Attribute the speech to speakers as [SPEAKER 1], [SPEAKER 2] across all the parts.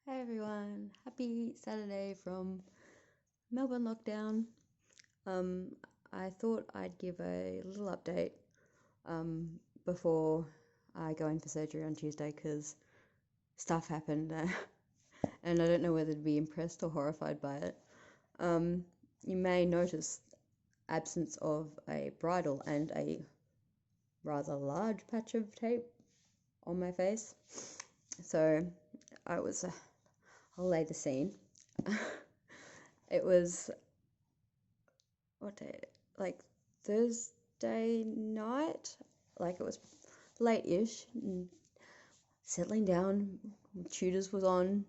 [SPEAKER 1] Hey everyone, happy Saturday from Melbourne lockdown. Um, I thought I'd give a little update um, before I go in for surgery on Tuesday because stuff happened and I don't know whether to be impressed or horrified by it. Um, you may notice absence of a bridle and a rather large patch of tape on my face. So I was, I'll lay the scene. It was what day? Like Thursday night. Like it was late-ish. And settling down. Tutors was on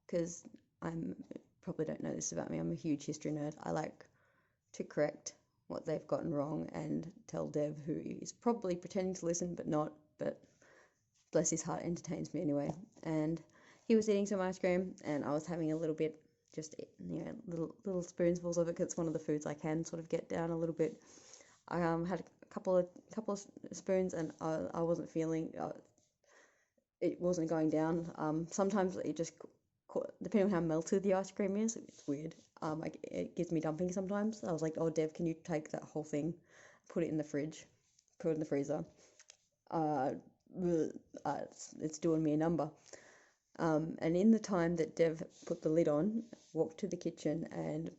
[SPEAKER 1] because I'm probably don't know this about me. I'm a huge history nerd. I like to correct what they've gotten wrong and tell Dev, who is probably pretending to listen but not. But bless his heart, entertains me anyway. And he was eating some ice cream, and I was having a little bit, just little spoonfuls of it because it's one of the foods I can sort of get down a little bit. I had a couple of spoons, and I wasn't feeling it wasn't going down. Sometimes it just depending on how melted the ice cream is, it's weird. It gives me dumping sometimes. I was like, oh Dev, can you take that whole thing, put it in the fridge, put it in the freezer? Uh, it's doing me a number. And in the time that Dev put the lid on, walked to the kitchen and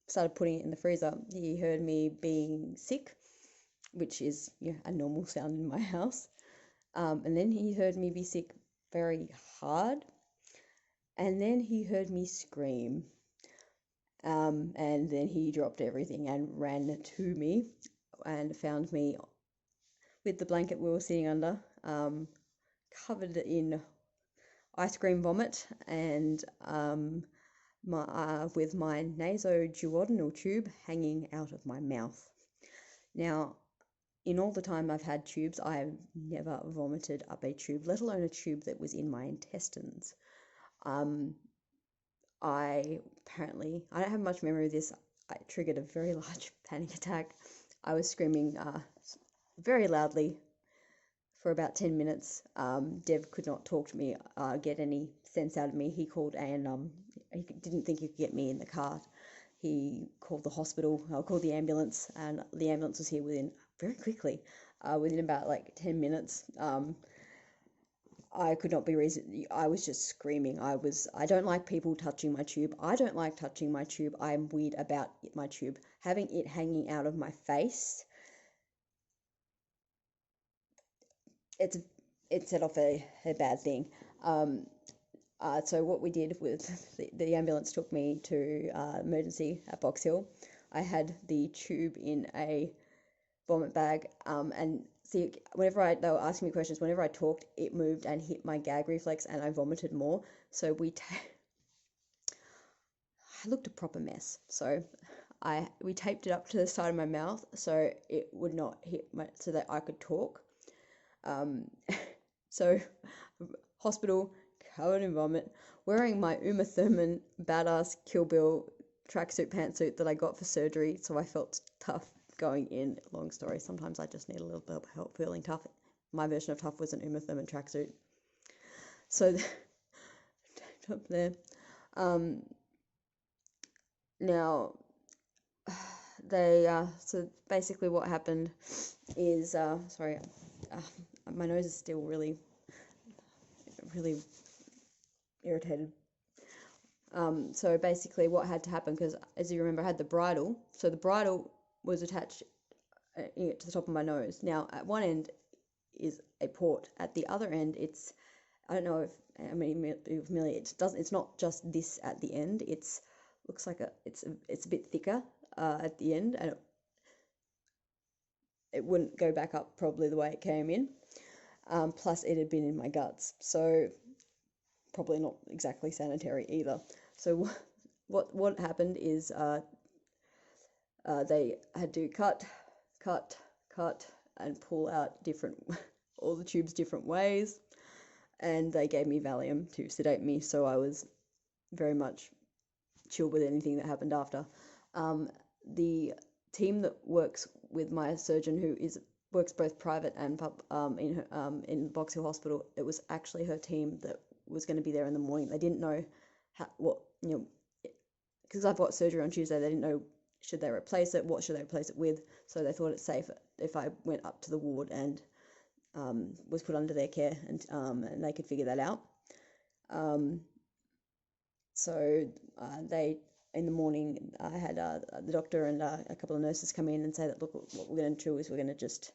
[SPEAKER 1] started putting it in the freezer, he heard me being sick, which is a normal sound in my house. And then he heard me be sick very hard. And then he heard me scream. And then he dropped everything and ran to me and found me with the blanket we were sitting under, covered in ice cream vomit and with my nasoduodenal tube hanging out of my mouth. Now, in all the time I've had tubes, I've never vomited up a tube, let alone a tube that was in my intestines. I don't have much memory of this. I triggered a very large panic attack. I was screaming very loudly for about 10 minutes. Dev could not talk to me, get any sense out of me. He called he didn't think he could get me in the car. He called the hospital, called the ambulance, and the ambulance was here very quickly, within about like 10 minutes. I could not be reason. I was just screaming. I don't like people touching my tube. I don't like touching my tube. I'm weird about my tube. Having it hanging out of my face, it's it set off a bad thing. So what we did was the ambulance took me to emergency at Box Hill. I had the tube in a vomit bag, and see, they were asking me questions, whenever I talked, it moved and hit my gag reflex, and I vomited more. So I looked a proper mess. So we taped it up to the side of my mouth so it would not so that I could talk. So hospital, covered in vomit, wearing my Uma Thurman badass Kill Bill tracksuit pantsuit that I got for surgery, so I felt tough going in. Long story. Sometimes I just need a little bit of help feeling tough. My version of tough was an Uma Thurman tracksuit. So up there. Now so basically what happened is sorry, my nose is still really irritated. So basically what had to happen, because as you remember I had the bridle, so the bridle was attached to the top of my nose. Now at one end is a port, at the other end I don't know if you're familiar, it's not just this at the end, looks like it's a bit thicker at the end, and it wouldn't go back up probably the way it came in. Plus it had been in my guts, so probably not exactly sanitary either. So what happened is they had to cut, and pull out all the tubes different ways, and they gave me Valium to sedate me, so I was very much chill with anything that happened after. The team that works with my surgeon, who works both private and in Box Hill Hospital, it was actually her team that was going to be there in the morning. They didn't know because I've got surgery on Tuesday. They didn't know should they replace it, what should they replace it with. So they thought it's safe if I went up to the ward and was put under their care, and they could figure that out. So they, in the morning, I had the doctor and a couple of nurses come in and say that, look, what we're going to do is we're going to just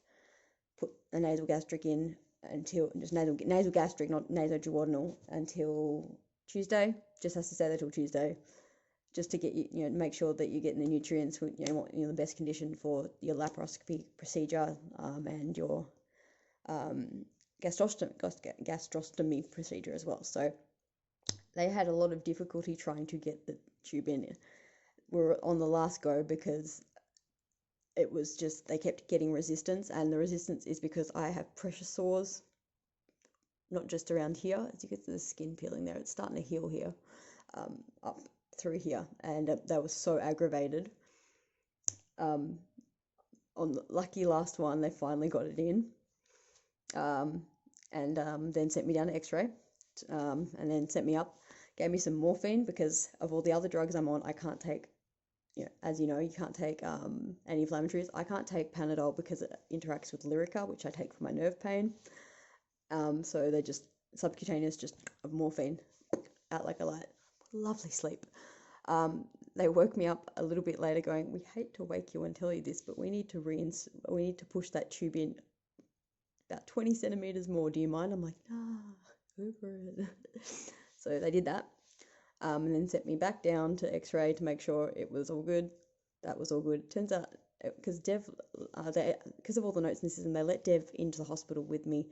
[SPEAKER 1] put a nasal gastric in until, just nasal gastric, not nasoduodenal, until Tuesday. Just has to stay there till Tuesday, just to get you, make sure that you're getting the nutrients, the best condition for your laparoscopy procedure and your gastrostomy procedure as well. So they had a lot of difficulty trying to get the tube in. We're on the last go because it was just, they kept getting resistance, and the resistance is because I have pressure sores, not just around here. As you can see the skin peeling there, it's starting to heal here, up through here, and that was so aggravated. On the lucky last one, they finally got it in, and then sent me down to X-ray, and then sent me up, gave me some morphine because of all the other drugs I'm on. I can't take, as you know, you can't take anti-inflammatories. I can't take Panadol because it interacts with Lyrica, which I take for my nerve pain. So they just subcutaneous, just morphine out like a light. Lovely sleep. They woke me up a little bit later going, we hate to wake you and tell you this, but we need to push that tube in about 20 centimeters more. Do you mind? I'm like, nah, go for it. So they did that, and then sent me back down to X-ray to make sure it was all good. That was all good. Turns out, because Dev, because of all the notes in the system, they let Dev into the hospital with me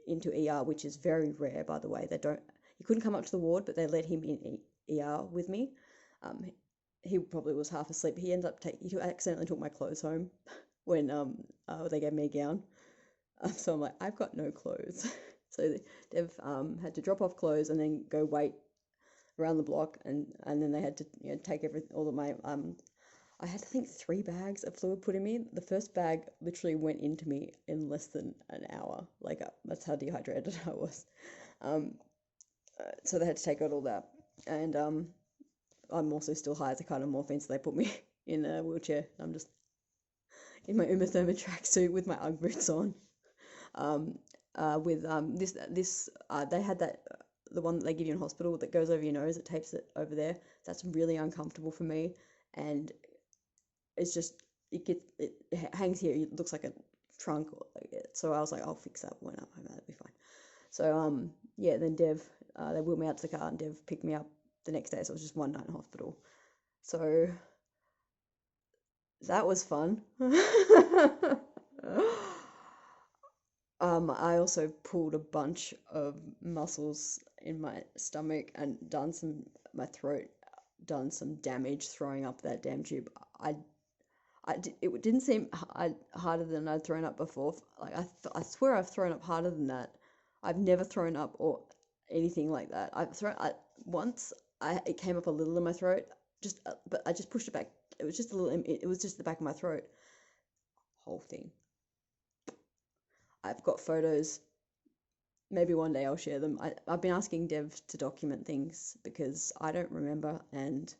[SPEAKER 1] into ER, which is very rare, by the way. He couldn't come up to the ward, but they let him in ER with me. He probably was half asleep. He accidentally took my clothes home when they gave me a gown. So I'm like, I've got no clothes. So Dev had to drop off clothes and then go wait around the block, and then they had to take all of my I had, I think, 3 bags of fluid put in me. The first bag literally went into me in less than an hour. Like, that's how dehydrated I was. So they had to take out all that. And I'm also still high as a kind of morphine, so they put me in a wheelchair. I'm just in my Uma Thurman tracksuit with my Ugg boots on. They had that, the one that they give you in hospital that goes over your nose, it tapes it over there. That's really uncomfortable for me, and it's just, it hangs here. It looks like a trunk, so I was like, I'll fix that when I'm home. That'll be fine. So yeah, then Dev, they wheeled me out to the car, and Dev picked me up the next day. So it was just one night in hospital. So that was fun. I also pulled a bunch of muscles in my stomach and my throat, done some damage throwing up that damn tube. It didn't seem harder than I'd thrown up before. Like, I swear I've thrown up harder than that. I've never thrown up or anything like that. Once it came up a little in my throat, but I just pushed it back. It was just a little. It was just the back of my throat. Whole thing. I've got photos. Maybe one day I'll share them. I've been asking Dev to document things because I don't remember, and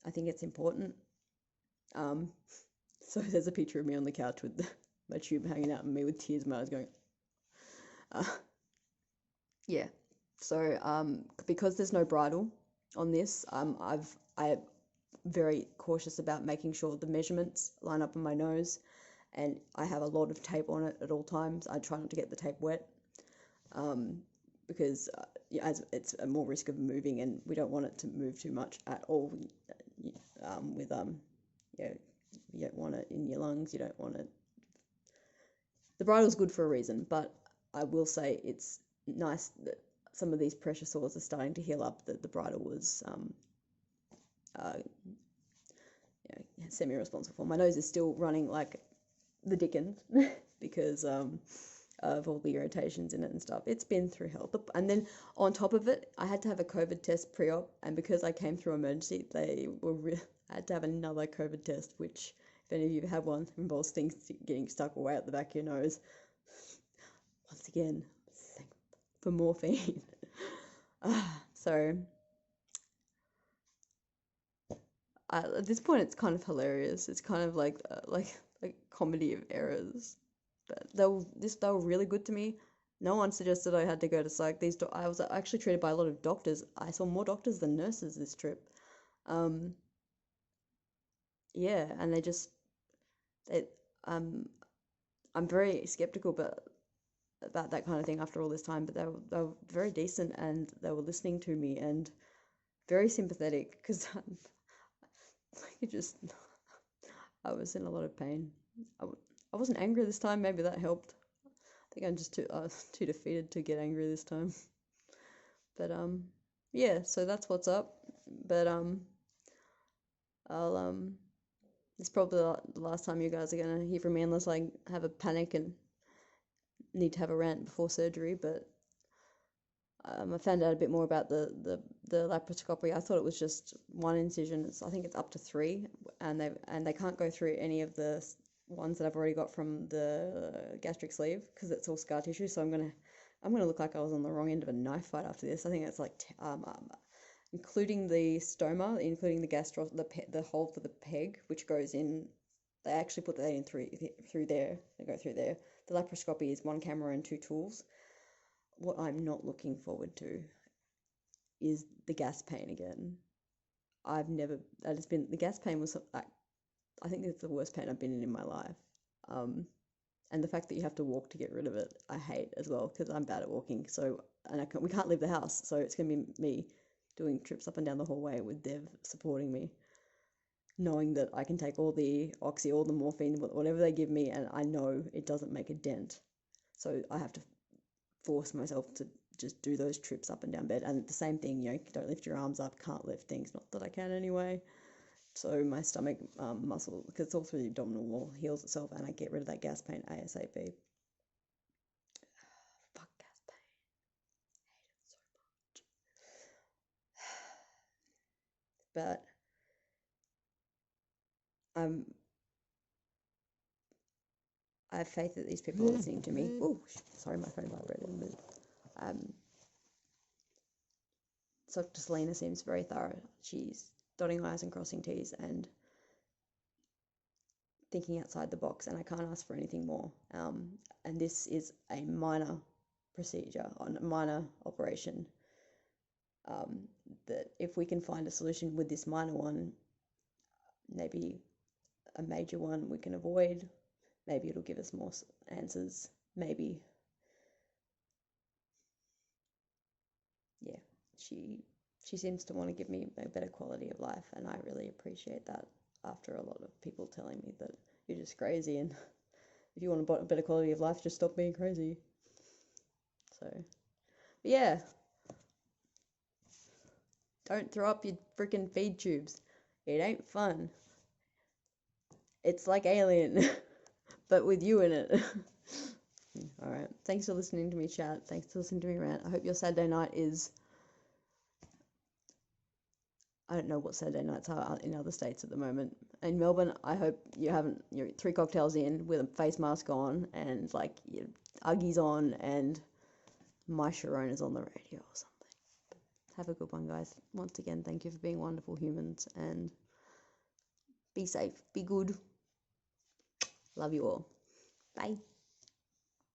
[SPEAKER 1] I think it's important. So there's a picture of me on the couch with my tube hanging out and me with tears in my eyes going, yeah. So because there's no bridle on this, I'm very cautious about making sure the measurements line up on my nose, and I have a lot of tape on it at all times. I try not to get the tape wet, because as it's a more risk of moving, and we don't want it to move too much at all. You don't want it in your lungs. You don't want it. The bridle's good for a reason, but I will say it's nice that some of these pressure sores are starting to heal up. That the bridle was semi-responsible for. My nose is still running like the dickens because of all the irritations in it and stuff. It's been through hell. And then on top of it, I had to have a COVID test pre-op, and because I came through emergency, I had to have another COVID test, which, if any of you have one, involves things getting stuck away at the back of your nose. Once again, thank for morphine. So at this point, it's kind of hilarious. It's kind of like comedy of errors. But they were really good to me. No one suggested I had to go to psych. I was actually treated by a lot of doctors. I saw more doctors than nurses this trip. Um, yeah, and they I'm very skeptical, about that kind of thing after all this time. But they were very decent, and they were listening to me and very sympathetic because I just I was in a lot of pain. I wasn't angry this time. Maybe that helped. I think I'm just too defeated to get angry this time. But yeah. So that's what's up. But I'll it's probably the last time you guys are gonna hear from me unless I have a panic and need to have a rant before surgery. But I found out a bit more about the laparoscopy. I thought it was just one incision. I think it's up to three, and they can't go through any of the ones that I've already got from the gastric sleeve because it's all scar tissue. So I'm gonna look like I was on the wrong end of a knife fight after this. I think it's like including the stoma, including the hole for the peg, which goes in. They actually put that in through there. They go through there. The laparoscopy is one camera and two tools. What I'm not looking forward to is the gas pain again. The gas pain was, I think it's the worst pain I've been in my life. And the fact that you have to walk to get rid of it, I hate as well because I'm bad at walking. So, and we can't leave the house. So it's going to be me doing trips up and down the hallway with Dev supporting me, knowing that I can take all the oxy, all the morphine, whatever they give me, and I know it doesn't make a dent. So I have to force myself to just do those trips up and down bed. And the same thing, don't lift your arms up, can't lift things, not that I can anyway. So my stomach muscle, because it's all through the abdominal wall, heals itself, and I get rid of that gas pain ASAP. Fuck gas pain. I hate it so much. But I have faith that these people are listening to me. Oh, sorry, my phone vibrated a bit. Dr. Selena seems very thorough. She's dotting I's and crossing T's and thinking outside the box, and I can't ask for anything more. And this is a minor procedure, on a minor operation. That if we can find a solution with this minor one, maybe a major one we can avoid. Maybe it'll give us more answers. Maybe, yeah, she seems to want to give me a better quality of life, and I really appreciate that after a lot of people telling me that you're just crazy, and if you want a better quality of life, just stop being crazy. So, but yeah, don't throw up your freaking feed tubes. It ain't fun. It's like Alien, but with you in it. Alright, thanks for listening to me chat. Thanks for listening to me rant. I hope your Saturday night is... I don't know what Saturday nights are in other states at the moment. In Melbourne, I hope you're 3 cocktails in with a face mask on and like your Uggies on and My Sharona's on the radio or something. Have a good one, guys. Once again, thank you for being wonderful humans, and be safe, be good. Love you all. Bye.